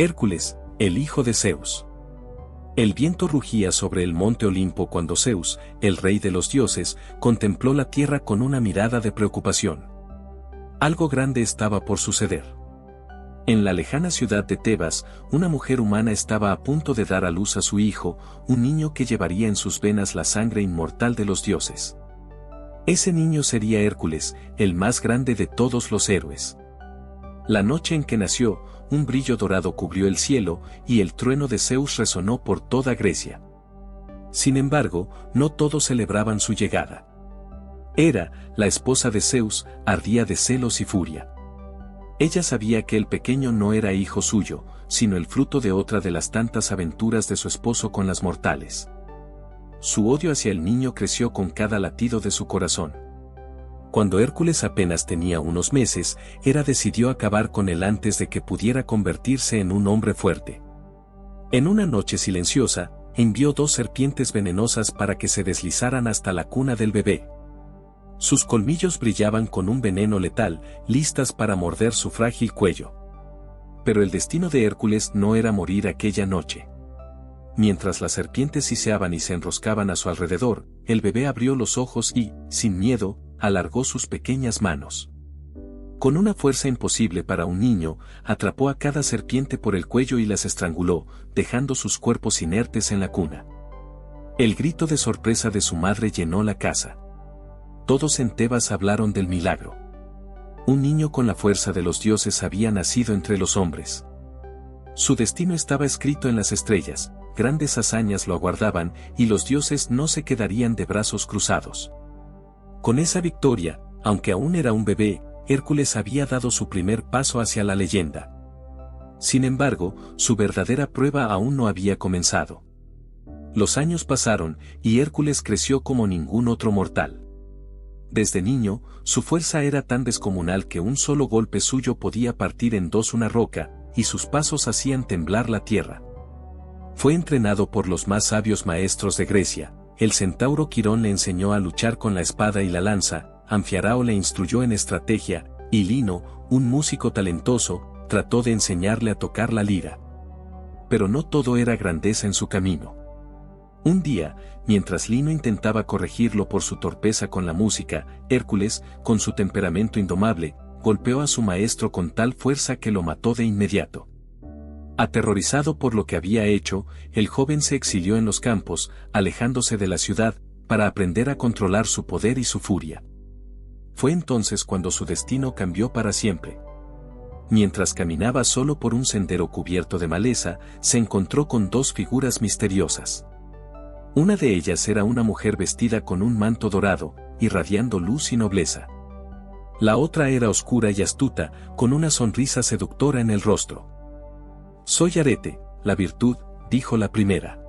Hércules, el hijo de Zeus. El viento rugía sobre el monte Olimpo cuando Zeus, el rey de los dioses, contempló la tierra con una mirada de preocupación. Algo grande estaba por suceder. En la lejana ciudad de Tebas, una mujer humana estaba a punto de dar a luz a su hijo, un niño que llevaría en sus venas la sangre inmortal de los dioses. Ese niño sería Hércules, el más grande de todos los héroes. La noche en que nació, un brillo dorado cubrió el cielo, y el trueno de Zeus resonó por toda Grecia. Sin embargo, no todos celebraban su llegada. Hera, la esposa de Zeus, ardía de celos y furia. Ella sabía que el pequeño no era hijo suyo, sino el fruto de otra de las tantas aventuras de su esposo con las mortales. Su odio hacia el niño creció con cada latido de su corazón. Cuando Hércules apenas tenía unos meses, Hera decidió acabar con él antes de que pudiera convertirse en un hombre fuerte. En una noche silenciosa, envió 2 serpientes venenosas para que se deslizaran hasta la cuna del bebé. Sus colmillos brillaban con un veneno letal, listas para morder su frágil cuello. Pero el destino de Hércules no era morir aquella noche. Mientras las serpientes siseaban y se enroscaban a su alrededor, el bebé abrió los ojos y, sin miedo, alargó sus pequeñas manos. Con una fuerza imposible para un niño, atrapó a cada serpiente por el cuello y las estranguló, dejando sus cuerpos inertes en la cuna. El grito de sorpresa de su madre llenó la casa. Todos en Tebas hablaron del milagro. Un niño con la fuerza de los dioses había nacido entre los hombres. Su destino estaba escrito en las estrellas, grandes hazañas lo aguardaban, y los dioses no se quedarían de brazos cruzados. Con esa victoria, aunque aún era un bebé, Hércules había dado su primer paso hacia la leyenda. Sin embargo, su verdadera prueba aún no había comenzado. Los años pasaron, y Hércules creció como ningún otro mortal. Desde niño, su fuerza era tan descomunal que un solo golpe suyo podía partir en 2 una roca, y sus pasos hacían temblar la tierra. Fue entrenado por los más sabios maestros de Grecia. El centauro Quirón le enseñó a luchar con la espada y la lanza, Anfiarao le instruyó en estrategia, y Lino, un músico talentoso, trató de enseñarle a tocar la lira. Pero no todo era grandeza en su camino. Un día, mientras Lino intentaba corregirlo por su torpeza con la música, Hércules, con su temperamento indomable, golpeó a su maestro con tal fuerza que lo mató de inmediato. Aterrorizado por lo que había hecho, el joven se exilió en los campos, alejándose de la ciudad, para aprender a controlar su poder y su furia. Fue entonces cuando su destino cambió para siempre. Mientras caminaba solo por un sendero cubierto de maleza, se encontró con 2 figuras misteriosas. Una de ellas era una mujer vestida con un manto dorado, irradiando luz y nobleza. La otra era oscura y astuta, con una sonrisa seductora en el rostro. «Soy Arete, la virtud», dijo la primera.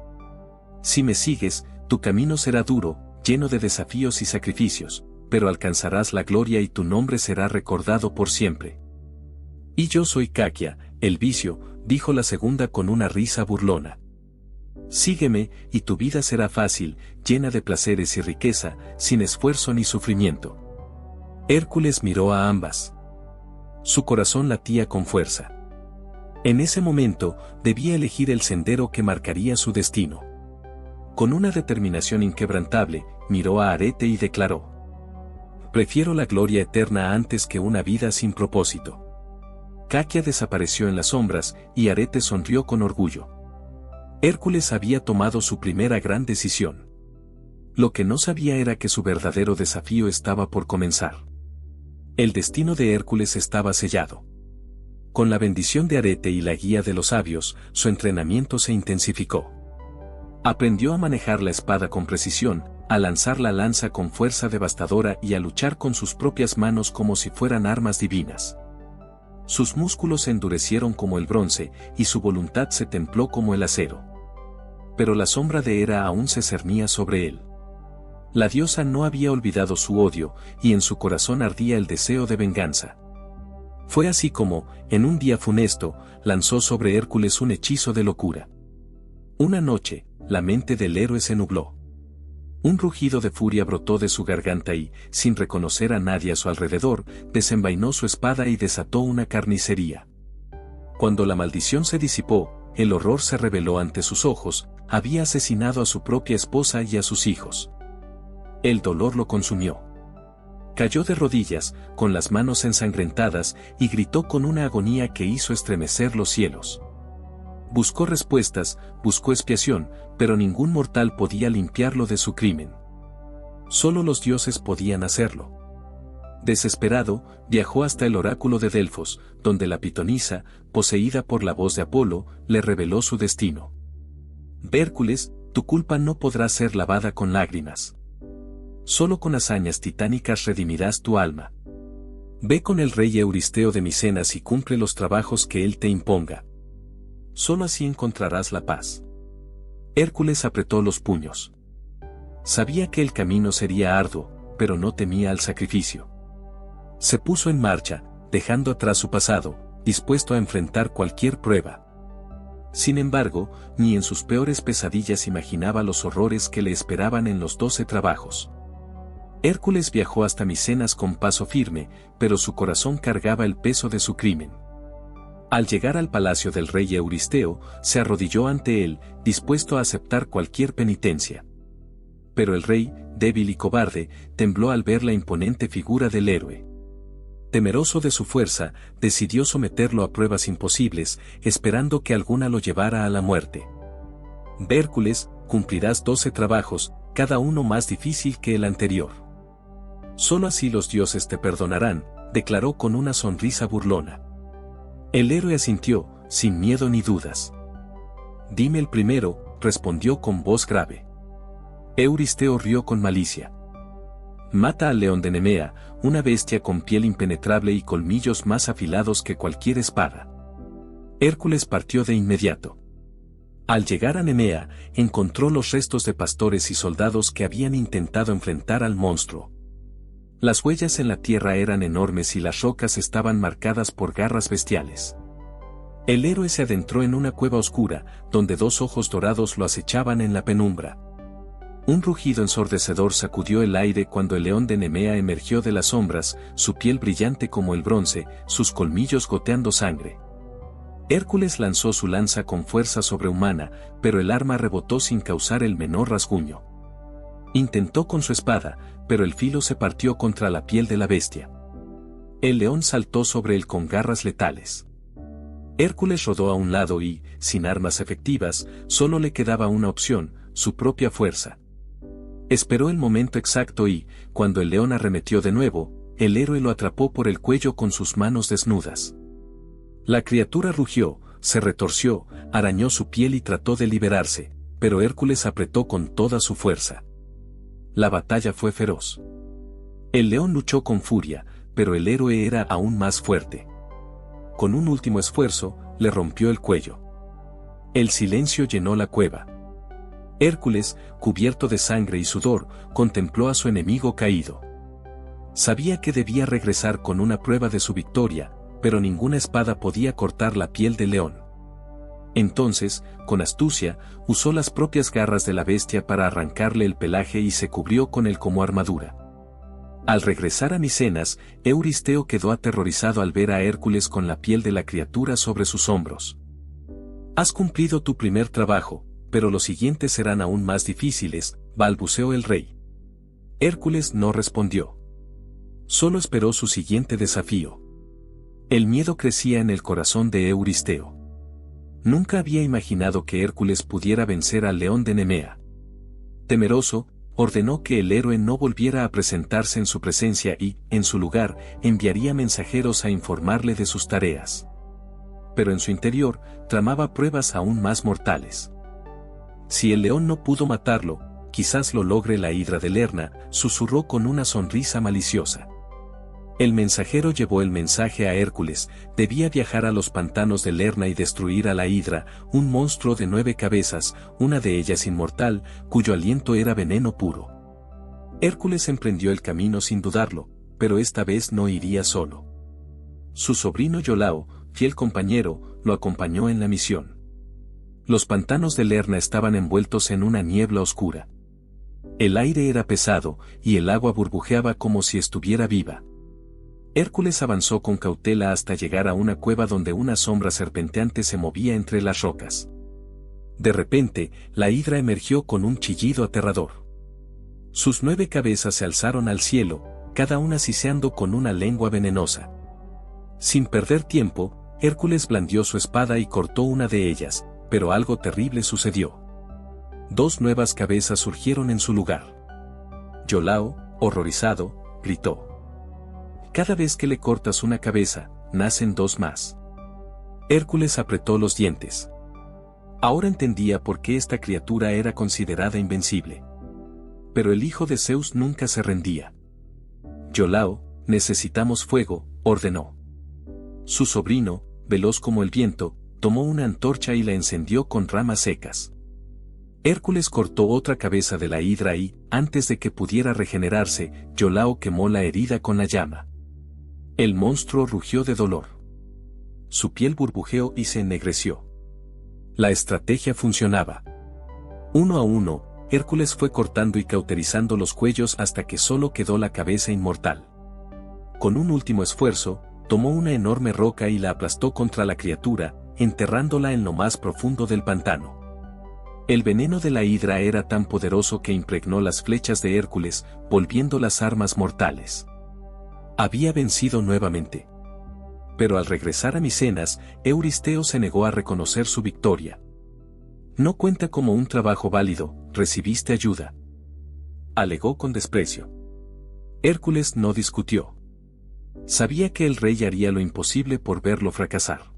«Si me sigues, tu camino será duro, lleno de desafíos y sacrificios, pero alcanzarás la gloria y tu nombre será recordado por siempre». «Y yo soy Caquia, el vicio», dijo la segunda con una risa burlona. «Sígueme, y tu vida será fácil, llena de placeres y riqueza, sin esfuerzo ni sufrimiento». Hércules miró a ambas. Su corazón latía con fuerza. En ese momento, debía elegir el sendero que marcaría su destino. Con una determinación inquebrantable, miró a Arete y declaró: «Prefiero la gloria eterna antes que una vida sin propósito». Caquia desapareció en las sombras, y Arete sonrió con orgullo. Hércules había tomado su primera gran decisión. Lo que no sabía era que su verdadero desafío estaba por comenzar. El destino de Hércules estaba sellado. Con la bendición de Arete y la guía de los sabios, su entrenamiento se intensificó. Aprendió a manejar la espada con precisión, a lanzar la lanza con fuerza devastadora y a luchar con sus propias manos como si fueran armas divinas. Sus músculos se endurecieron como el bronce, y su voluntad se templó como el acero. Pero la sombra de Hera aún se cernía sobre él. La diosa no había olvidado su odio, y en su corazón ardía el deseo de venganza. Fue así como, en un día funesto, lanzó sobre Hércules un hechizo de locura. Una noche, la mente del héroe se nubló. Un rugido de furia brotó de su garganta y, sin reconocer a nadie a su alrededor, desenvainó su espada y desató una carnicería. Cuando la maldición se disipó, el horror se reveló ante sus ojos, había asesinado a su propia esposa y a sus hijos. El dolor lo consumió. Cayó de rodillas, con las manos ensangrentadas, y gritó con una agonía que hizo estremecer los cielos. Buscó respuestas, buscó expiación, pero ningún mortal podía limpiarlo de su crimen. Solo los dioses podían hacerlo. Desesperado, viajó hasta el oráculo de Delfos, donde la pitonisa, poseída por la voz de Apolo, le reveló su destino. Hércules, tu culpa no podrá ser lavada con lágrimas. Solo con hazañas titánicas redimirás tu alma. Ve con el rey Euristeo de Micenas y cumple los trabajos que él te imponga. Solo así encontrarás la paz. Hércules apretó los puños. Sabía que el camino sería arduo, pero no temía al sacrificio. Se puso en marcha, dejando atrás su pasado, dispuesto a enfrentar cualquier prueba. Sin embargo, ni en sus peores pesadillas imaginaba los horrores que le esperaban en los 12 trabajos. Hércules viajó hasta Micenas con paso firme, pero su corazón cargaba el peso de su crimen. Al llegar al palacio del rey Euristeo, se arrodilló ante él, dispuesto a aceptar cualquier penitencia. Pero el rey, débil y cobarde, tembló al ver la imponente figura del héroe. Temeroso de su fuerza, decidió someterlo a pruebas imposibles, esperando que alguna lo llevara a la muerte. Hércules, cumplirás 12 trabajos, cada uno más difícil que el anterior. Solo así los dioses te perdonarán, declaró con una sonrisa burlona. El héroe asintió, sin miedo ni dudas. Dime el primero, respondió con voz grave. Euristeo rió con malicia. Mata al león de Nemea, una bestia con piel impenetrable y colmillos más afilados que cualquier espada. Hércules partió de inmediato. Al llegar a Nemea, encontró los restos de pastores y soldados que habían intentado enfrentar al monstruo. Las huellas en la tierra eran enormes y las rocas estaban marcadas por garras bestiales. El héroe se adentró en una cueva oscura, donde 2 ojos dorados lo acechaban en la penumbra. Un rugido ensordecedor sacudió el aire cuando el león de Nemea emergió de las sombras, su piel brillante como el bronce, sus colmillos goteando sangre. Hércules lanzó su lanza con fuerza sobrehumana, pero el arma rebotó sin causar el menor rasguño. Intentó con su espada, pero el filo se partió contra la piel de la bestia. El león saltó sobre él con garras letales. Hércules rodó a un lado y, sin armas efectivas, solo le quedaba una opción, su propia fuerza. Esperó el momento exacto y, cuando el león arremetió de nuevo, el héroe lo atrapó por el cuello con sus manos desnudas. La criatura rugió, se retorció, arañó su piel y trató de liberarse, pero Hércules apretó con toda su fuerza. La batalla fue feroz. El león luchó con furia, pero el héroe era aún más fuerte. Con un último esfuerzo, le rompió el cuello. El silencio llenó la cueva. Hércules, cubierto de sangre y sudor, contempló a su enemigo caído. Sabía que debía regresar con una prueba de su victoria, pero ninguna espada podía cortar la piel del león. Entonces, con astucia, usó las propias garras de la bestia para arrancarle el pelaje y se cubrió con él como armadura. Al regresar a Micenas, Euristeo quedó aterrorizado al ver a Hércules con la piel de la criatura sobre sus hombros. Has cumplido tu primer trabajo, pero los siguientes serán aún más difíciles, balbuceó el rey. Hércules no respondió. Solo esperó su siguiente desafío. El miedo crecía en el corazón de Euristeo. Nunca había imaginado que Hércules pudiera vencer al león de Nemea. Temeroso, ordenó que el héroe no volviera a presentarse en su presencia y, en su lugar, enviaría mensajeros a informarle de sus tareas. Pero en su interior, tramaba pruebas aún más mortales. Si el león no pudo matarlo, quizás lo logre la hidra de Lerna, susurró con una sonrisa maliciosa. El mensajero llevó el mensaje a Hércules, debía viajar a los pantanos de Lerna y destruir a la hidra, un monstruo de 9 cabezas, una de ellas inmortal, cuyo aliento era veneno puro. Hércules emprendió el camino sin dudarlo, pero esta vez no iría solo. Su sobrino Iolao, fiel compañero, lo acompañó en la misión. Los pantanos de Lerna estaban envueltos en una niebla oscura. El aire era pesado, y el agua burbujeaba como si estuviera viva. Hércules avanzó con cautela hasta llegar a una cueva donde una sombra serpenteante se movía entre las rocas. De repente, la hidra emergió con un chillido aterrador. Sus 9 cabezas se alzaron al cielo, cada una siseando con una lengua venenosa. Sin perder tiempo, Hércules blandió su espada y cortó una de ellas, pero algo terrible sucedió. 2 nuevas cabezas surgieron en su lugar. Iolao, horrorizado, gritó: «Cada vez que le cortas una cabeza, nacen 2 más». Hércules apretó los dientes. Ahora entendía por qué esta criatura era considerada invencible. Pero el hijo de Zeus nunca se rendía. «Iolao, necesitamos fuego», ordenó. Su sobrino, veloz como el viento, tomó una antorcha y la encendió con ramas secas. Hércules cortó otra cabeza de la hidra y, antes de que pudiera regenerarse, Iolao quemó la herida con la llama. El monstruo rugió de dolor. Su piel burbujeó y se ennegreció. La estrategia funcionaba. Uno a uno, Hércules fue cortando y cauterizando los cuellos hasta que solo quedó la cabeza inmortal. Con un último esfuerzo, tomó una enorme roca y la aplastó contra la criatura, enterrándola en lo más profundo del pantano. El veneno de la hidra era tan poderoso que impregnó las flechas de Hércules, volviéndolas armas mortales. Había vencido nuevamente. Pero al regresar a Micenas, Euristeo se negó a reconocer su victoria. «No cuenta como un trabajo válido, recibiste ayuda», alegó con desprecio. Hércules no discutió. Sabía que el rey haría lo imposible por verlo fracasar.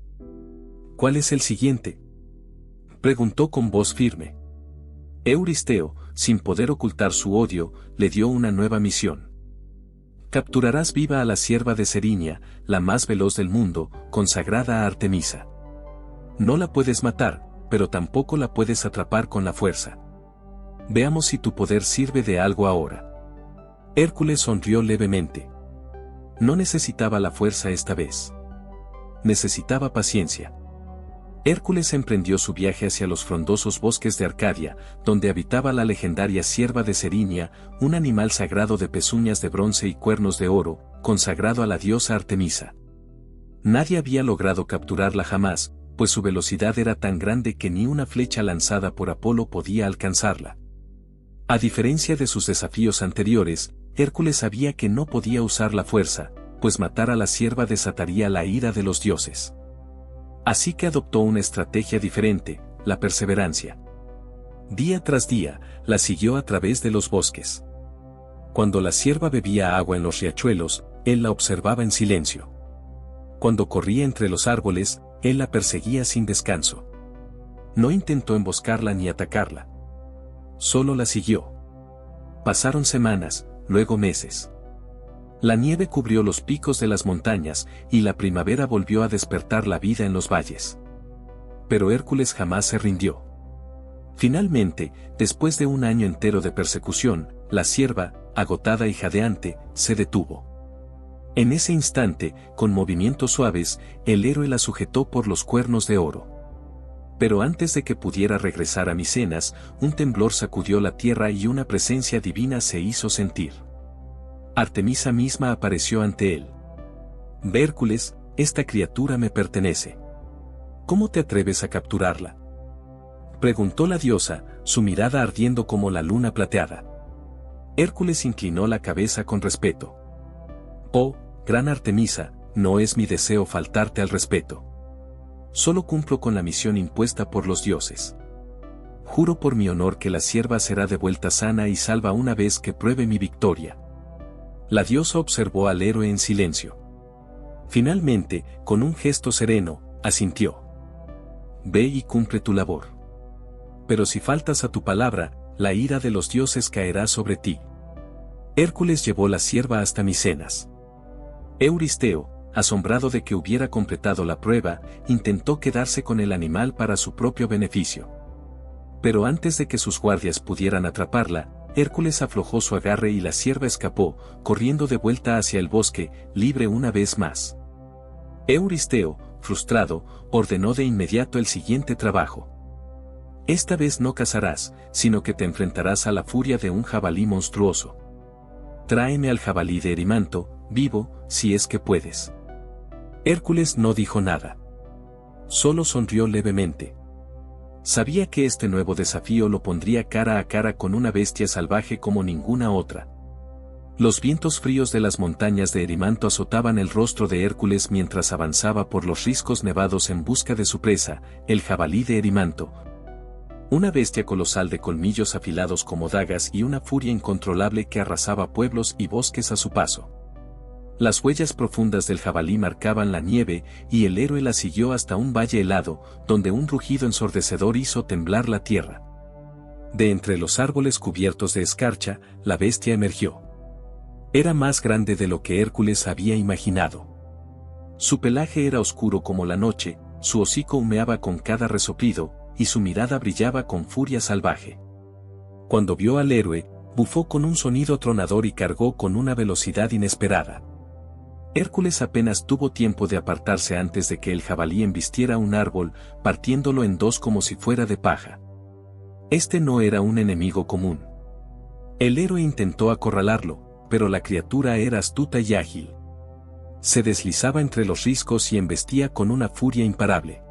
«¿Cuál es el siguiente?», preguntó con voz firme. Euristeo, sin poder ocultar su odio, le dio una nueva misión. «Capturarás viva a la cierva de Serinia, la más veloz del mundo, consagrada a Artemisa. No la puedes matar, pero tampoco la puedes atrapar con la fuerza. Veamos si tu poder sirve de algo ahora». Hércules sonrió levemente. No necesitaba la fuerza esta vez. Necesitaba paciencia. Hércules emprendió su viaje hacia los frondosos bosques de Arcadia, donde habitaba la legendaria cierva de Serinia, un animal sagrado de pezuñas de bronce y cuernos de oro, consagrado a la diosa Artemisa. Nadie había logrado capturarla jamás, pues su velocidad era tan grande que ni una flecha lanzada por Apolo podía alcanzarla. A diferencia de sus desafíos anteriores, Hércules sabía que no podía usar la fuerza, pues matar a la cierva desataría la ira de los dioses. Así que adoptó una estrategia diferente, la perseverancia. Día tras día, la siguió a través de los bosques. Cuando la cierva bebía agua en los riachuelos, él la observaba en silencio. Cuando corría entre los árboles, él la perseguía sin descanso. No intentó emboscarla ni atacarla. Solo la siguió. Pasaron semanas, luego meses. La nieve cubrió los picos de las montañas, y la primavera volvió a despertar la vida en los valles. Pero Hércules jamás se rindió. Finalmente, después de un año entero de persecución, la cierva, agotada y jadeante, se detuvo. En ese instante, con movimientos suaves, el héroe la sujetó por los cuernos de oro. Pero antes de que pudiera regresar a Micenas, un temblor sacudió la tierra y una presencia divina se hizo sentir. Artemisa misma apareció ante él. «Ve, Hércules, esta criatura me pertenece. ¿Cómo te atreves a capturarla?», preguntó la diosa, su mirada ardiendo como la luna plateada. Hércules inclinó la cabeza con respeto. «Oh, gran Artemisa, no es mi deseo faltarte al respeto. Solo cumplo con la misión impuesta por los dioses. Juro por mi honor que la cierva será devuelta sana y salva una vez que pruebe mi victoria». La diosa observó al héroe en silencio. Finalmente, con un gesto sereno, asintió. «Ve y cumple tu labor. Pero si faltas a tu palabra, la ira de los dioses caerá sobre ti». Hércules llevó la cierva hasta Micenas. Euristeo, asombrado de que hubiera completado la prueba, intentó quedarse con el animal para su propio beneficio. Pero antes de que sus guardias pudieran atraparla, Hércules aflojó su agarre y la cierva escapó, corriendo de vuelta hacia el bosque, libre una vez más. Euristeo, frustrado, ordenó de inmediato el siguiente trabajo. «Esta vez no cazarás, sino que te enfrentarás a la furia de un jabalí monstruoso. Tráeme al jabalí de Erimanto, vivo, si es que puedes. Hércules no dijo nada. Solo sonrió levemente. Sabía que este nuevo desafío lo pondría cara a cara con una bestia salvaje como ninguna otra. Los vientos fríos de las montañas de Erimanto azotaban el rostro de Hércules mientras avanzaba por los riscos nevados en busca de su presa, el jabalí de Erimanto. Una bestia colosal de colmillos afilados como dagas y una furia incontrolable que arrasaba pueblos y bosques a su paso. Las huellas profundas del jabalí marcaban la nieve y el héroe la siguió hasta un valle helado, donde un rugido ensordecedor hizo temblar la tierra. De entre los árboles cubiertos de escarcha, la bestia emergió. Era más grande de lo que Hércules había imaginado. Su pelaje era oscuro como la noche, su hocico humeaba con cada resoplido, y su mirada brillaba con furia salvaje. Cuando vio al héroe, bufó con un sonido tronador y cargó con una velocidad inesperada. Hércules apenas tuvo tiempo de apartarse antes de que el jabalí embistiera un árbol, partiéndolo en dos como si fuera de paja. Este no era un enemigo común. El héroe intentó acorralarlo, pero la criatura era astuta y ágil. Se deslizaba entre los riscos y embestía con una furia imparable.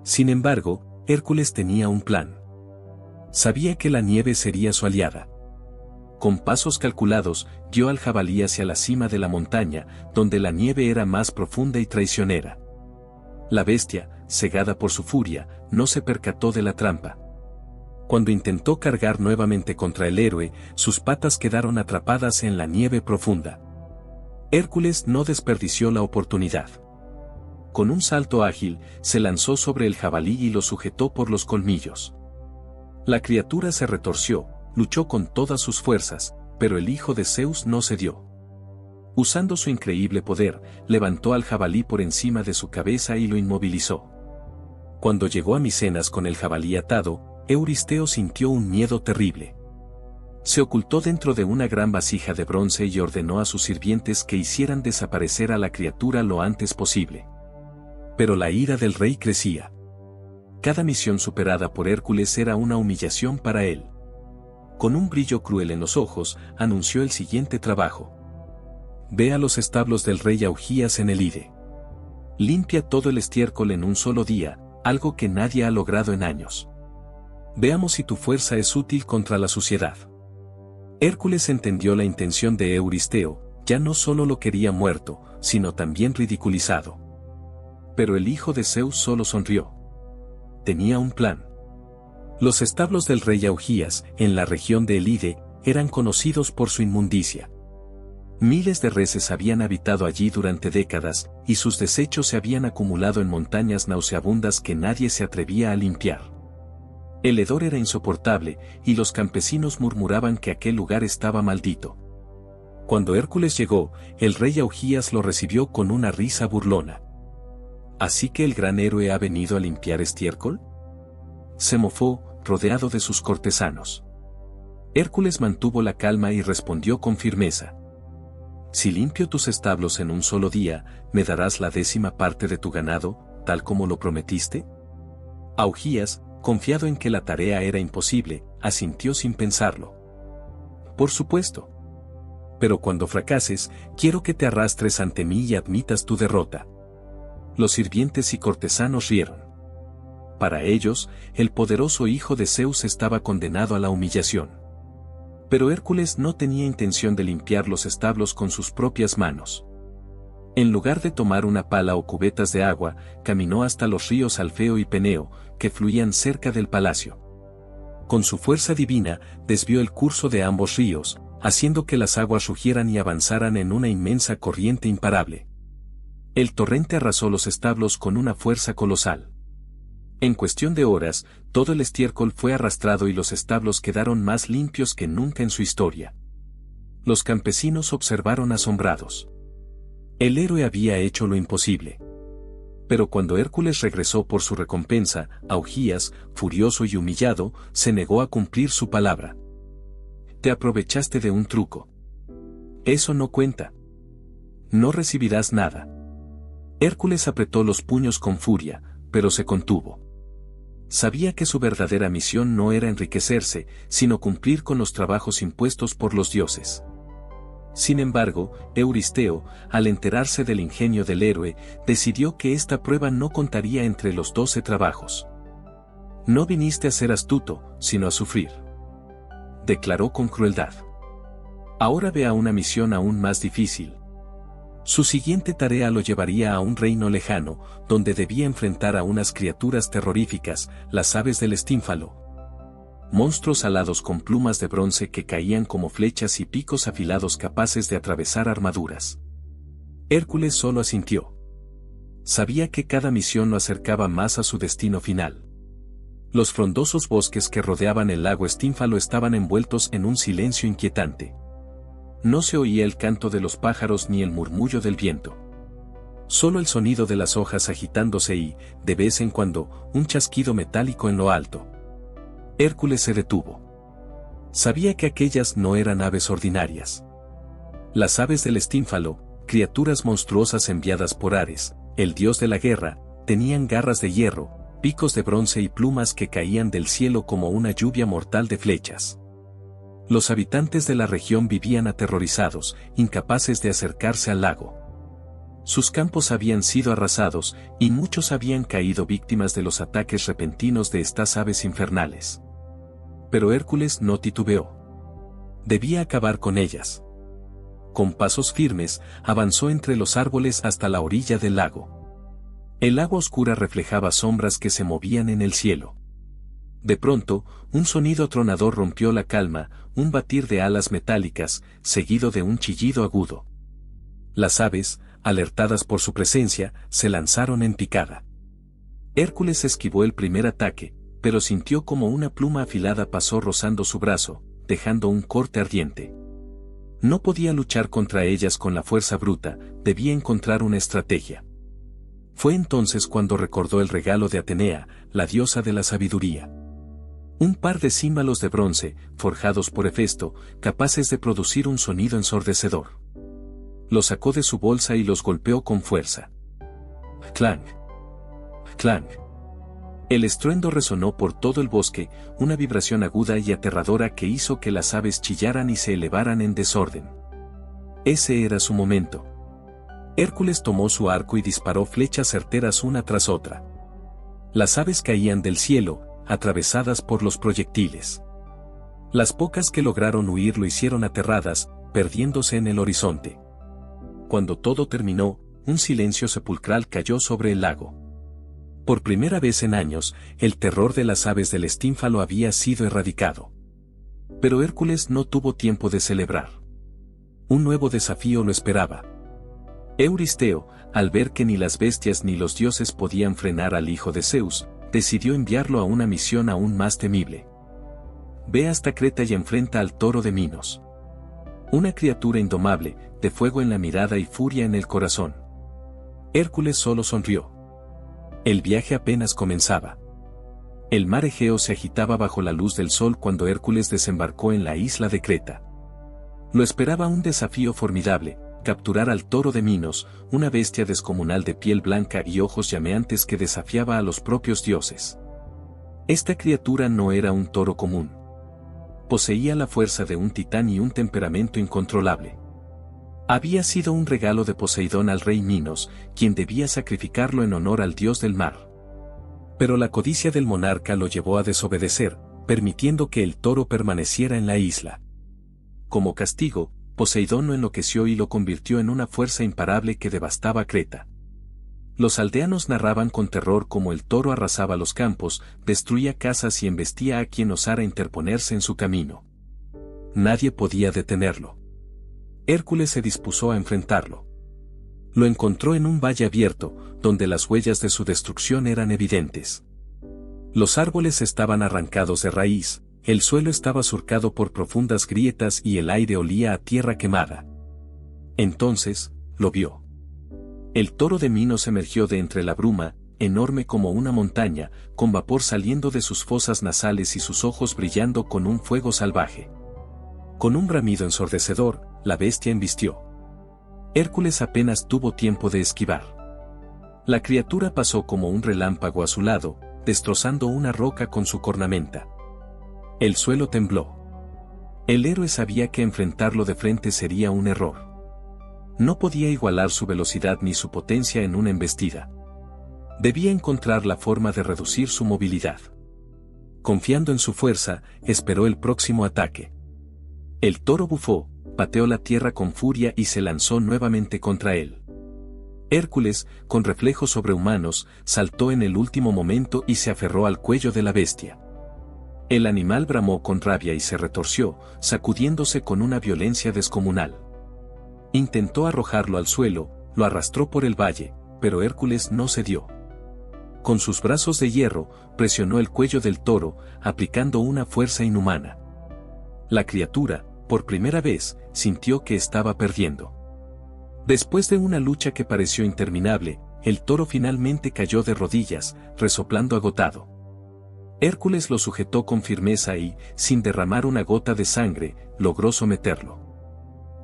Sin embargo, Hércules tenía un plan. Sabía que la nieve sería su aliada. Con pasos calculados, guió al jabalí hacia la cima de la montaña, donde la nieve era más profunda y traicionera. La bestia, cegada por su furia, no se percató de la trampa. Cuando intentó cargar nuevamente contra el héroe, sus patas quedaron atrapadas en la nieve profunda. Hércules no desperdició la oportunidad. Con un salto ágil, se lanzó sobre el jabalí y lo sujetó por los colmillos. La criatura se retorció, luchó con todas sus fuerzas, pero el hijo de Zeus no cedió. Usando su increíble poder, levantó al jabalí por encima de su cabeza y lo inmovilizó. Cuando llegó a Micenas con el jabalí atado, Euristeo sintió un miedo terrible. Se ocultó dentro de una gran vasija de bronce y ordenó a sus sirvientes que hicieran desaparecer a la criatura lo antes posible. Pero la ira del rey crecía. Cada misión superada por Hércules era una humillación para él. Con un brillo cruel en los ojos, anunció el siguiente trabajo. Ve a los establos del rey Augías en el Ide. Limpia todo el estiércol en un solo día, algo que nadie ha logrado en años. Veamos si tu fuerza es útil contra la suciedad. Hércules entendió la intención de Euristeo, ya no solo lo quería muerto, sino también ridiculizado. Pero el hijo de Zeus solo sonrió. Tenía un plan. Los establos del rey Augías, en la región de Elide, eran conocidos por su inmundicia. Miles de reses habían habitado allí durante décadas, y sus desechos se habían acumulado en montañas nauseabundas que nadie se atrevía a limpiar. El hedor era insoportable, y los campesinos murmuraban que aquel lugar estaba maldito. Cuando Hércules llegó, el rey Augías lo recibió con una risa burlona. ¿Así que el gran héroe ha venido a limpiar estiércol? Se mofó, rodeado de sus cortesanos. Hércules mantuvo la calma y respondió con firmeza. Si limpio tus establos en un solo día, ¿me darás la 10ª parte de tu ganado, tal como lo prometiste? Augías, confiado en que la tarea era imposible, asintió sin pensarlo. Por supuesto. Pero cuando fracases, quiero que te arrastres ante mí y admitas tu derrota. Los sirvientes y cortesanos rieron. Para ellos, el poderoso hijo de Zeus estaba condenado a la humillación. Pero Hércules no tenía intención de limpiar los establos con sus propias manos. En lugar de tomar una pala o cubetas de agua, caminó hasta los ríos Alfeo y Peneo, que fluían cerca del palacio. Con su fuerza divina, desvió el curso de ambos ríos, haciendo que las aguas rugieran y avanzaran en una inmensa corriente imparable. El torrente arrasó los establos con una fuerza colosal. En cuestión de horas, todo el estiércol fue arrastrado y los establos quedaron más limpios que nunca en su historia. Los campesinos observaron asombrados. El héroe había hecho lo imposible. Pero cuando Hércules regresó por su recompensa, Augías, furioso y humillado, se negó a cumplir su palabra. Te aprovechaste de un truco. Eso no cuenta. No recibirás nada. Hércules apretó los puños con furia, pero se contuvo. Sabía que su verdadera misión no era enriquecerse, sino cumplir con los trabajos impuestos por los dioses. Sin embargo, Euristeo, al enterarse del ingenio del héroe, decidió que esta prueba no contaría entre los 12 trabajos. No viniste a ser astuto, sino a sufrir, declaró con crueldad. Ahora ve a una misión aún más difícil. Su siguiente tarea lo llevaría a un reino lejano, donde debía enfrentar a unas criaturas terroríficas, las aves del estínfalo. Monstruos alados con plumas de bronce que caían como flechas y picos afilados capaces de atravesar armaduras. Hércules solo asintió. Sabía que cada misión lo acercaba más a su destino final. Los frondosos bosques que rodeaban el lago Estínfalo estaban envueltos en un silencio inquietante. No se oía el canto de los pájaros ni el murmullo del viento. Solo el sonido de las hojas agitándose y, de vez en cuando, un chasquido metálico en lo alto. Hércules se detuvo. Sabía que aquellas no eran aves ordinarias. Las aves del Estínfalo, criaturas monstruosas enviadas por Ares, el dios de la guerra, tenían garras de hierro, picos de bronce y plumas que caían del cielo como una lluvia mortal de flechas. Los habitantes de la región vivían aterrorizados, incapaces de acercarse al lago. Sus campos habían sido arrasados, y muchos habían caído víctimas de los ataques repentinos de estas aves infernales. Pero Hércules no titubeó. Debía acabar con ellas. Con pasos firmes, avanzó entre los árboles hasta la orilla del lago. El agua oscura reflejaba sombras que se movían en el cielo. De pronto, un sonido tronador rompió la calma, un batir de alas metálicas, seguido de un chillido agudo. Las aves, alertadas por su presencia, se lanzaron en picada. Hércules esquivó el primer ataque, pero sintió como una pluma afilada pasó rozando su brazo, dejando un corte ardiente. No podía luchar contra ellas con la fuerza bruta, debía encontrar una estrategia. Fue entonces cuando recordó el regalo de Atenea, la diosa de la sabiduría. Un par de címbalos de bronce, forjados por Hefesto, capaces de producir un sonido ensordecedor. Los sacó de su bolsa y los golpeó con fuerza. ¡Clang! ¡Clang! El estruendo resonó por todo el bosque, una vibración aguda y aterradora que hizo que las aves chillaran y se elevaran en desorden. Ese era su momento. Hércules tomó su arco y disparó flechas certeras una tras otra. Las aves caían del cielo, atravesadas por los proyectiles. Las pocas que lograron huir lo hicieron aterradas, perdiéndose en el horizonte. Cuando todo terminó, un silencio sepulcral cayó sobre el lago. Por primera vez en años, el terror de las aves del Estínfalo había sido erradicado. Pero Hércules no tuvo tiempo de celebrar. Un nuevo desafío lo esperaba. Euristeo, al ver que ni las bestias ni los dioses podían frenar al hijo de Zeus, decidió enviarlo a una misión aún más temible. Ve hasta Creta y enfrenta al toro de Minos. Una criatura indomable, de fuego en la mirada y furia en el corazón. Hércules solo sonrió. El viaje apenas comenzaba. El mar Egeo se agitaba bajo la luz del sol cuando Hércules desembarcó en la isla de Creta. Lo esperaba un desafío formidable, capturar al toro de Minos, una bestia descomunal de piel blanca y ojos llameantes que desafiaba a los propios dioses. Esta criatura no era un toro común. Poseía la fuerza de un titán y un temperamento incontrolable. Había sido un regalo de Poseidón al rey Minos, quien debía sacrificarlo en honor al dios del mar. Pero la codicia del monarca lo llevó a desobedecer, permitiendo que el toro permaneciera en la isla. Como castigo, Poseidón lo enloqueció y lo convirtió en una fuerza imparable que devastaba Creta. Los aldeanos narraban con terror cómo el toro arrasaba los campos, destruía casas y embestía a quien osara interponerse en su camino. Nadie podía detenerlo. Hércules se dispuso a enfrentarlo. Lo encontró en un valle abierto, donde las huellas de su destrucción eran evidentes. Los árboles estaban arrancados de raíz, el suelo estaba surcado por profundas grietas y el aire olía a tierra quemada. Entonces, lo vio. El toro de Minos emergió de entre la bruma, enorme como una montaña, con vapor saliendo de sus fosas nasales y sus ojos brillando con un fuego salvaje. Con un bramido ensordecedor, la bestia embistió. Hércules apenas tuvo tiempo de esquivar. La criatura pasó como un relámpago a su lado, destrozando una roca con su cornamenta. El suelo tembló. El héroe sabía que enfrentarlo de frente sería un error. No podía igualar su velocidad ni su potencia en una embestida. Debía encontrar la forma de reducir su movilidad. Confiando en su fuerza, esperó el próximo ataque. El toro bufó, pateó la tierra con furia y se lanzó nuevamente contra él. Hércules, con reflejos sobrehumanos, saltó en el último momento y se aferró al cuello de la bestia. El animal bramó con rabia y se retorció, sacudiéndose con una violencia descomunal. Intentó arrojarlo al suelo, lo arrastró por el valle, pero Hércules no cedió. Con sus brazos de hierro, presionó el cuello del toro, aplicando una fuerza inhumana. La criatura, por primera vez, sintió que estaba perdiendo. Después de una lucha que pareció interminable, el toro finalmente cayó de rodillas, resoplando agotado. Hércules lo sujetó con firmeza y, sin derramar una gota de sangre, logró someterlo.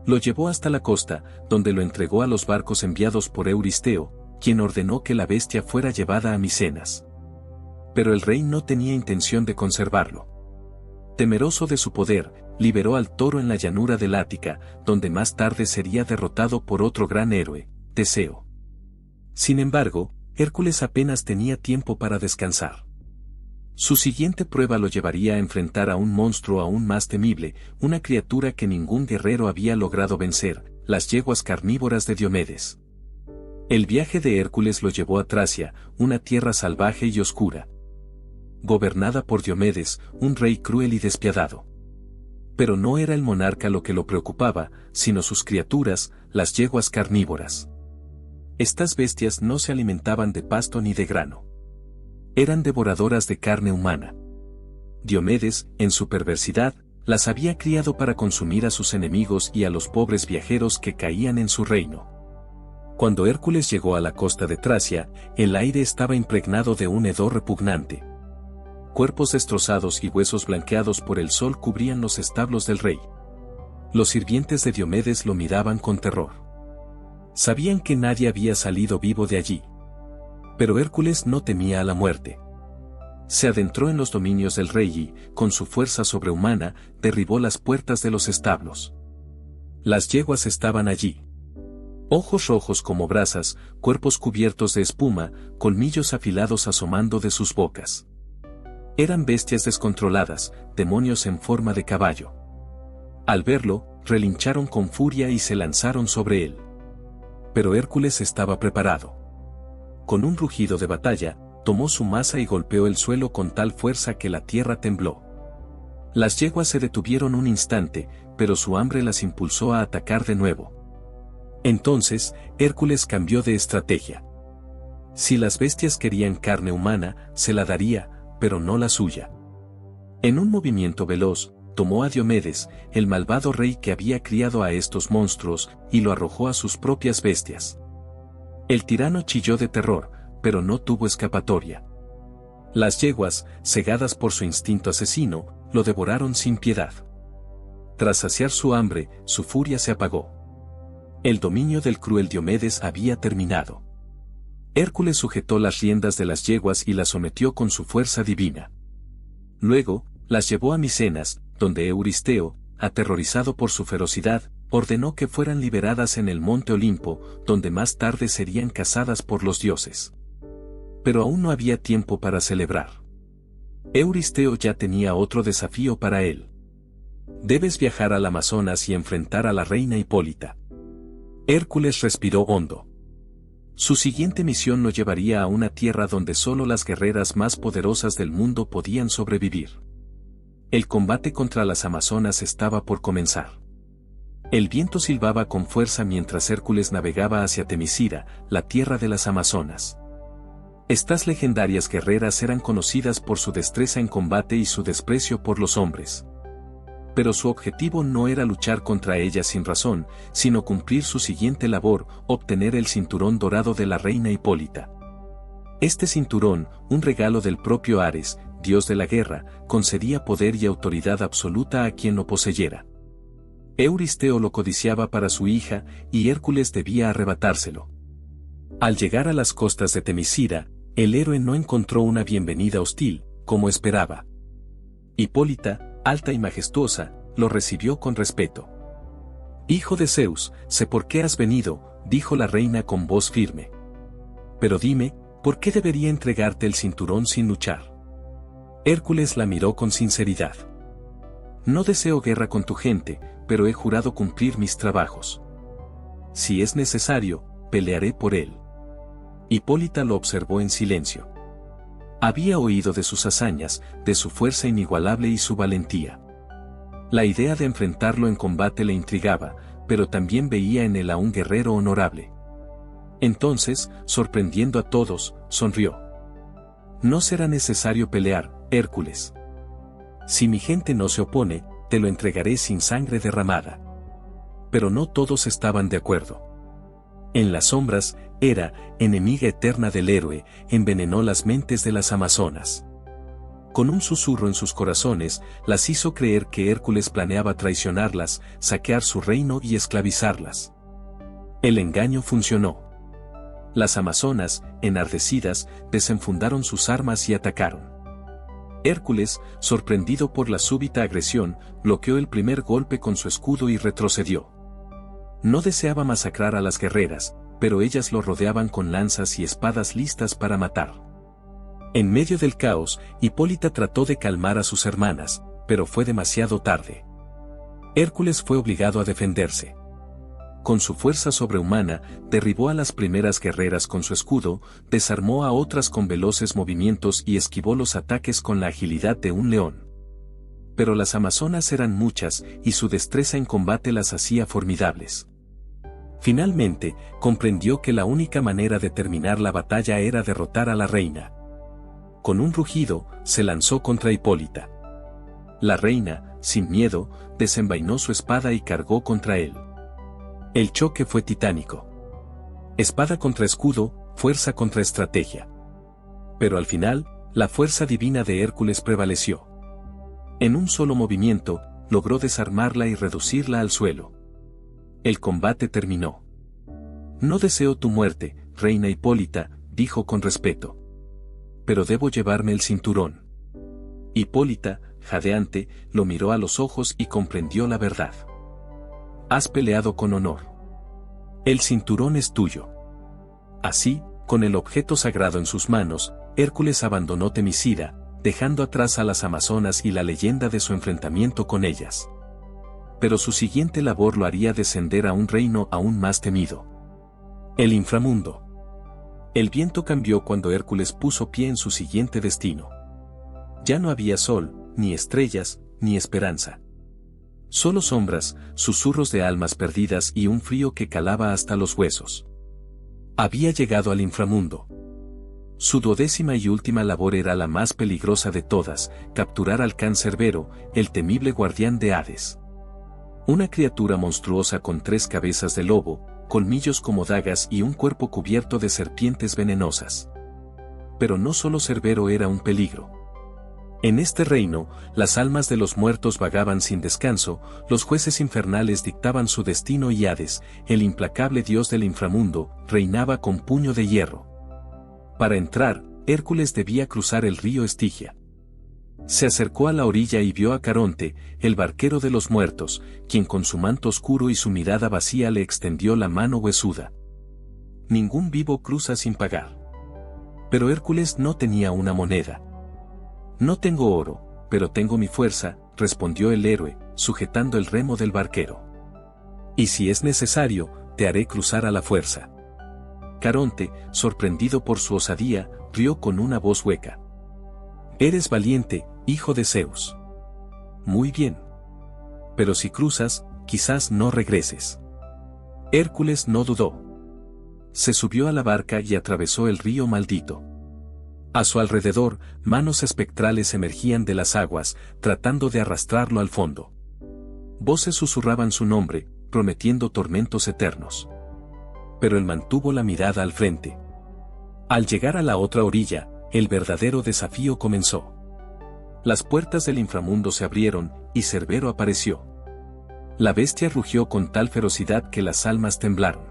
Lo llevó hasta la costa, donde lo entregó a los barcos enviados por Euristeo, quien ordenó que la bestia fuera llevada a Micenas. Pero el rey no tenía intención de conservarlo. Temeroso de su poder, liberó al toro en la llanura del Ática, donde más tarde sería derrotado por otro gran héroe, Teseo. Sin embargo, Hércules apenas tenía tiempo para descansar. Su siguiente prueba lo llevaría a enfrentar a un monstruo aún más temible, una criatura que ningún guerrero había logrado vencer, las yeguas carnívoras de Diomedes. El viaje de Hércules lo llevó a Tracia, una tierra salvaje y oscura, gobernada por Diomedes, un rey cruel y despiadado. Pero no era el monarca lo que lo preocupaba, sino sus criaturas, las yeguas carnívoras. Estas bestias no se alimentaban de pasto ni de grano. Eran devoradoras de carne humana. Diomedes, en su perversidad, las había criado para consumir a sus enemigos y a los pobres viajeros que caían en su reino. Cuando Hércules llegó a la costa de Tracia, el aire estaba impregnado de un hedor repugnante. Cuerpos destrozados y huesos blanqueados por el sol cubrían los establos del rey. Los sirvientes de Diomedes lo miraban con terror. Sabían que nadie había salido vivo de allí. Pero Hércules no temía a la muerte. Se adentró en los dominios del rey y, con su fuerza sobrehumana, derribó las puertas de los establos. Las yeguas estaban allí. Ojos rojos como brasas, cuerpos cubiertos de espuma, colmillos afilados asomando de sus bocas. Eran bestias descontroladas, demonios en forma de caballo. Al verlo, relincharon con furia y se lanzaron sobre él. Pero Hércules estaba preparado. Con un rugido de batalla, tomó su maza y golpeó el suelo con tal fuerza que la tierra tembló. Las yeguas se detuvieron un instante, pero su hambre las impulsó a atacar de nuevo. Entonces, Hércules cambió de estrategia. Si las bestias querían carne humana, se la daría, pero no la suya. En un movimiento veloz, tomó a Diomedes, el malvado rey que había criado a estos monstruos, y lo arrojó a sus propias bestias. El tirano chilló de terror, pero no tuvo escapatoria. Las yeguas, cegadas por su instinto asesino, lo devoraron sin piedad. Tras saciar su hambre, su furia se apagó. El dominio del cruel Diomedes había terminado. Hércules sujetó las riendas de las yeguas y las sometió con su fuerza divina. Luego, las llevó a Micenas, donde Euristeo, aterrorizado por su ferocidad, ordenó que fueran liberadas en el monte Olimpo, donde más tarde serían cazadas por los dioses. Pero aún no había tiempo para celebrar. Euristeo ya tenía otro desafío para él. Debes viajar al Amazonas y enfrentar a la reina Hipólita. Hércules respiró hondo. Su siguiente misión lo llevaría a una tierra donde solo las guerreras más poderosas del mundo podían sobrevivir. El combate contra las Amazonas estaba por comenzar. El viento silbaba con fuerza mientras Hércules navegaba hacia Temisira, la tierra de las Amazonas. Estas legendarias guerreras eran conocidas por su destreza en combate y su desprecio por los hombres. Pero su objetivo no era luchar contra ellas sin razón, sino cumplir su siguiente labor, obtener el cinturón dorado de la reina Hipólita. Este cinturón, un regalo del propio Ares, dios de la guerra, concedía poder y autoridad absoluta a quien lo poseyera. Euristeo lo codiciaba para su hija, y Hércules debía arrebatárselo. Al llegar a las costas de Temisira, el héroe no encontró una bienvenida hostil, como esperaba. Hipólita, alta y majestuosa, lo recibió con respeto. «Hijo de Zeus, sé por qué has venido», dijo la reina con voz firme. «Pero dime, ¿por qué debería entregarte el cinturón sin luchar?» Hércules la miró con sinceridad. «No deseo guerra con tu gente, pero he jurado cumplir mis trabajos. Si es necesario, pelearé por él». Hipólita lo observó en silencio. Había oído de sus hazañas, de su fuerza inigualable y su valentía. La idea de enfrentarlo en combate le intrigaba, pero también veía en él a un guerrero honorable. Entonces, sorprendiendo a todos, sonrió. «No será necesario pelear, Hércules. Si mi gente no se opone, te lo entregaré sin sangre derramada». Pero no todos estaban de acuerdo. En las sombras, Hera, enemiga eterna del héroe, envenenó las mentes de las amazonas. Con un susurro en sus corazones, las hizo creer que Hércules planeaba traicionarlas, saquear su reino y esclavizarlas. El engaño funcionó. Las amazonas, enardecidas, desenfundaron sus armas y atacaron. Hércules, sorprendido por la súbita agresión, bloqueó el primer golpe con su escudo y retrocedió. No deseaba masacrar a las guerreras, pero ellas lo rodeaban con lanzas y espadas listas para matar. En medio del caos, Hipólita trató de calmar a sus hermanas, pero fue demasiado tarde. Hércules fue obligado a defenderse. Con su fuerza sobrehumana, derribó a las primeras guerreras con su escudo, desarmó a otras con veloces movimientos y esquivó los ataques con la agilidad de un león. Pero las amazonas eran muchas, y su destreza en combate las hacía formidables. Finalmente, comprendió que la única manera de terminar la batalla era derrotar a la reina. Con un rugido, se lanzó contra Hipólita. La reina, sin miedo, desenvainó su espada y cargó contra él. El choque fue titánico. Espada contra escudo, fuerza contra estrategia. Pero al final, la fuerza divina de Hércules prevaleció. En un solo movimiento, logró desarmarla y reducirla al suelo. El combate terminó. «No deseo tu muerte, reina Hipólita», dijo con respeto. «Pero debo llevarme el cinturón». Hipólita, jadeante, lo miró a los ojos y comprendió la verdad. «Has peleado con honor. El cinturón es tuyo». Así, con el objeto sagrado en sus manos, Hércules abandonó Temiscira, dejando atrás a las amazonas y la leyenda de su enfrentamiento con ellas. Pero su siguiente labor lo haría descender a un reino aún más temido: el inframundo. El viento cambió cuando Hércules puso pie en su siguiente destino. Ya no había sol, ni estrellas, ni esperanza. Solo sombras, susurros de almas perdidas y un frío que calaba hasta los huesos. Había llegado al inframundo. Su 12ª y última labor era la más peligrosa de todas: capturar al Cancerbero, el temible guardián de Hades. Una criatura monstruosa con 3 cabezas de lobo, colmillos como dagas y un cuerpo cubierto de serpientes venenosas. Pero no solo Cerbero era un peligro. En este reino, las almas de los muertos vagaban sin descanso, los jueces infernales dictaban su destino y Hades, el implacable dios del inframundo, reinaba con puño de hierro. Para entrar, Hércules debía cruzar el río Estigia. Se acercó a la orilla y vio a Caronte, el barquero de los muertos, quien con su manto oscuro y su mirada vacía le extendió la mano huesuda. Ningún vivo cruza sin pagar. Pero Hércules no tenía una moneda. «No tengo oro, pero tengo mi fuerza», respondió el héroe, sujetando el remo del barquero. «Y si es necesario, te haré cruzar a la fuerza». Caronte, sorprendido por su osadía, rió con una voz hueca. «Eres valiente, hijo de Zeus. Muy bien. Pero si cruzas, quizás no regreses». Hércules no dudó. Se subió a la barca y atravesó el río maldito. A su alrededor, manos espectrales emergían de las aguas, tratando de arrastrarlo al fondo. Voces susurraban su nombre, prometiendo tormentos eternos. Pero él mantuvo la mirada al frente. Al llegar a la otra orilla, el verdadero desafío comenzó. Las puertas del inframundo se abrieron, y Cerbero apareció. La bestia rugió con tal ferocidad que las almas temblaron.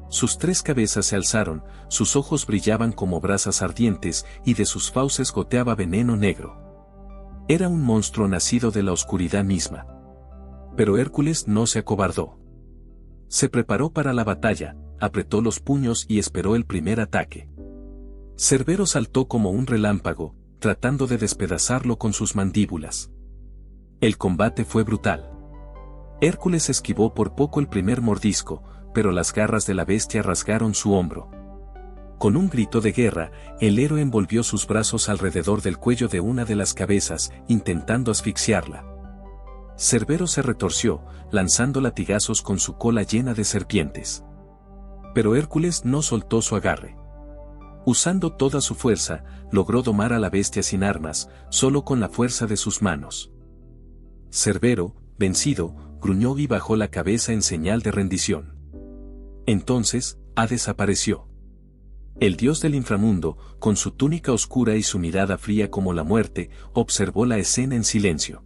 Sus 3 cabezas se alzaron, sus ojos brillaban como brasas ardientes, y de sus fauces goteaba veneno negro. Era un monstruo nacido de la oscuridad misma. Pero Hércules no se acobardó. Se preparó para la batalla, apretó los puños y esperó el primer ataque. Cerbero saltó como un relámpago, tratando de despedazarlo con sus mandíbulas. El combate fue brutal. Hércules esquivó por poco el primer mordisco, pero las garras de la bestia rasgaron su hombro. Con un grito de guerra, el héroe envolvió sus brazos alrededor del cuello de una de las cabezas, intentando asfixiarla. Cerbero se retorció, lanzando latigazos con su cola llena de serpientes. Pero Hércules no soltó su agarre. Usando toda su fuerza, logró domar a la bestia sin armas, solo con la fuerza de sus manos. Cerbero, vencido, gruñó y bajó la cabeza en señal de rendición. Entonces, Hades apareció. El dios del inframundo, con su túnica oscura y su mirada fría como la muerte, observó la escena en silencio.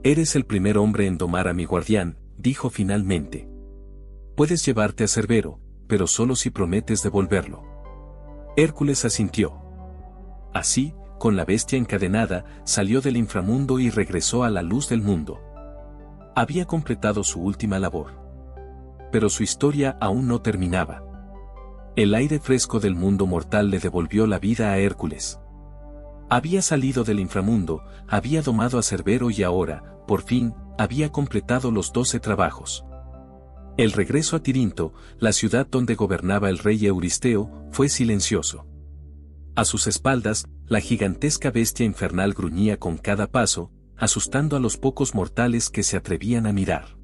«Eres el primer hombre en domar a mi guardián», dijo finalmente. «Puedes llevarte a Cerbero, pero solo si prometes devolverlo». Hércules asintió. Así, con la bestia encadenada, salió del inframundo y regresó a la luz del mundo. Había completado su última labor. Pero su historia aún no terminaba. El aire fresco del mundo mortal le devolvió la vida a Hércules. Había salido del inframundo, había domado a Cerbero y ahora, por fin, había completado los 12 trabajos. El regreso a Tirinto, la ciudad donde gobernaba el rey Euristeo, fue silencioso. A sus espaldas, la gigantesca bestia infernal gruñía con cada paso, asustando a los pocos mortales que se atrevían a mirar.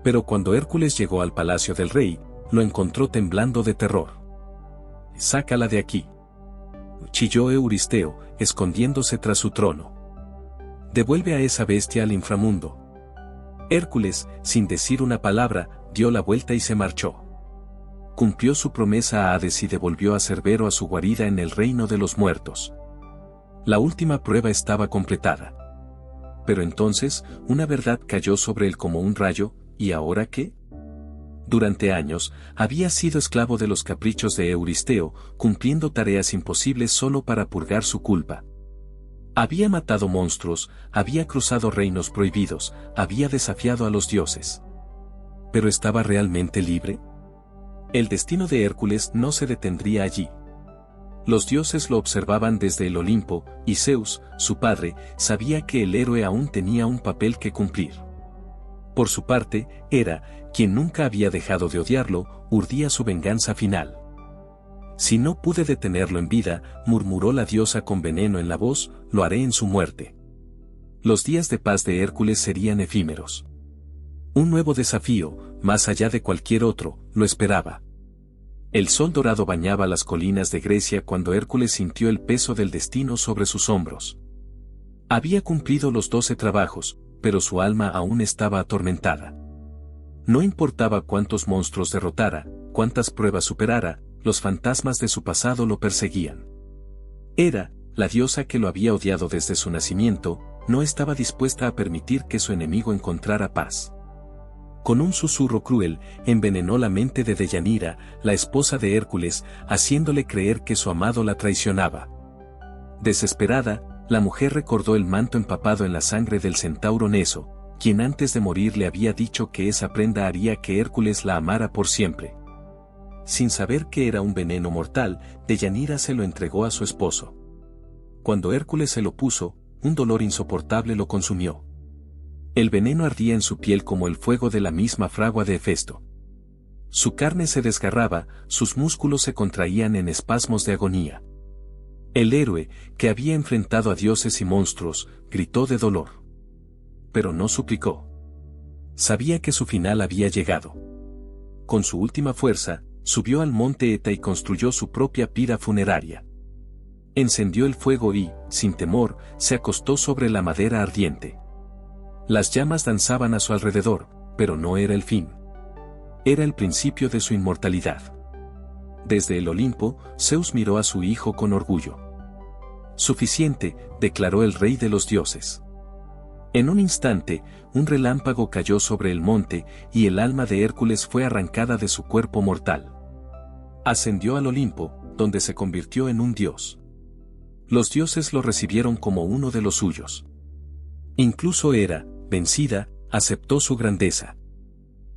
Pero cuando Hércules llegó al palacio del rey, lo encontró temblando de terror. «Sácala de aquí», chilló Euristeo, escondiéndose tras su trono. «Devuelve a esa bestia al inframundo». Hércules, sin decir una palabra, dio la vuelta y se marchó. Cumplió su promesa a Hades y devolvió a Cerbero a su guarida en el reino de los muertos. La última prueba estaba completada. Pero entonces, una verdad cayó sobre él como un rayo, ¿y ahora qué? Durante años, había sido esclavo de los caprichos de Euristeo, cumpliendo tareas imposibles solo para purgar su culpa. Había matado monstruos, había cruzado reinos prohibidos, había desafiado a los dioses. ¿Pero estaba realmente libre? El destino de Hércules no se detendría allí. Los dioses lo observaban desde el Olimpo, y Zeus, su padre, sabía que el héroe aún tenía un papel que cumplir. Por su parte, Hera, quien nunca había dejado de odiarlo, urdía su venganza final. «Si no pude detenerlo en vida», murmuró la diosa con veneno en la voz, «lo haré en su muerte». Los días de paz de Hércules serían efímeros. Un nuevo desafío, más allá de cualquier otro, lo esperaba. El sol dorado bañaba las colinas de Grecia cuando Hércules sintió el peso del destino sobre sus hombros. Había cumplido los 12 trabajos, pero su alma aún estaba atormentada. No importaba cuántos monstruos derrotara, cuántas pruebas superara, los fantasmas de su pasado lo perseguían. Hera, la diosa que lo había odiado desde su nacimiento, no estaba dispuesta a permitir que su enemigo encontrara paz. Con un susurro cruel, envenenó la mente de Deyanira, la esposa de Hércules, haciéndole creer que su amado la traicionaba. Desesperada, la mujer recordó el manto empapado en la sangre del centauro Neso, quien antes de morir le había dicho que esa prenda haría que Hércules la amara por siempre. Sin saber que era un veneno mortal, Deyanira se lo entregó a su esposo. Cuando Hércules se lo puso, un dolor insoportable lo consumió. El veneno ardía en su piel como el fuego de la misma fragua de Hefesto. Su carne se desgarraba, sus músculos se contraían en espasmos de agonía. El héroe, que había enfrentado a dioses y monstruos, gritó de dolor. Pero no suplicó. Sabía que su final había llegado. Con su última fuerza, subió al monte Eta y construyó su propia pira funeraria. Encendió el fuego y, sin temor, se acostó sobre la madera ardiente. Las llamas danzaban a su alrededor, pero no era el fin. Era el principio de su inmortalidad. Desde el Olimpo, Zeus miró a su hijo con orgullo. «Suficiente», declaró el rey de los dioses. En un instante, un relámpago cayó sobre el monte, y el alma de Hércules fue arrancada de su cuerpo mortal. Ascendió al Olimpo, donde se convirtió en un dios. Los dioses lo recibieron como uno de los suyos. Incluso Hera, vencida, aceptó su grandeza.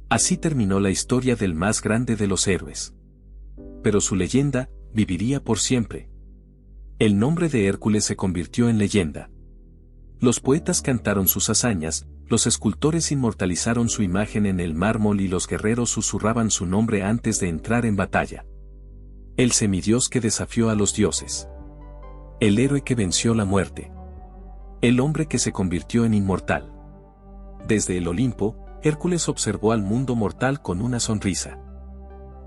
Así terminó la historia del más grande de los héroes. Pero su leyenda viviría por siempre. El nombre de Hércules se convirtió en leyenda. Los poetas cantaron sus hazañas, los escultores inmortalizaron su imagen en el mármol y los guerreros susurraban su nombre antes de entrar en batalla. El semidios que desafió a los dioses. El héroe que venció la muerte. El hombre que se convirtió en inmortal. Desde el Olimpo, Hércules observó al mundo mortal con una sonrisa.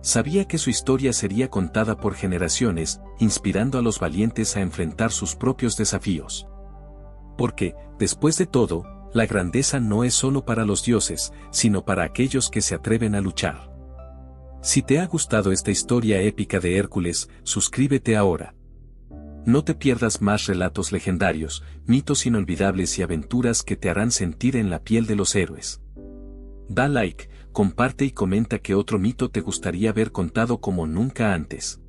Sabía que su historia sería contada por generaciones, inspirando a los valientes a enfrentar sus propios desafíos. Porque, después de todo, la grandeza no es solo para los dioses, sino para aquellos que se atreven a luchar. Si te ha gustado esta historia épica de Hércules, suscríbete ahora. No te pierdas más relatos legendarios, mitos inolvidables y aventuras que te harán sentir en la piel de los héroes. Da like, comparte y comenta qué otro mito te gustaría ver contado como nunca antes.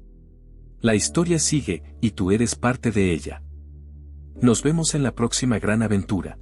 La historia sigue, y tú eres parte de ella. Nos vemos en la próxima gran aventura.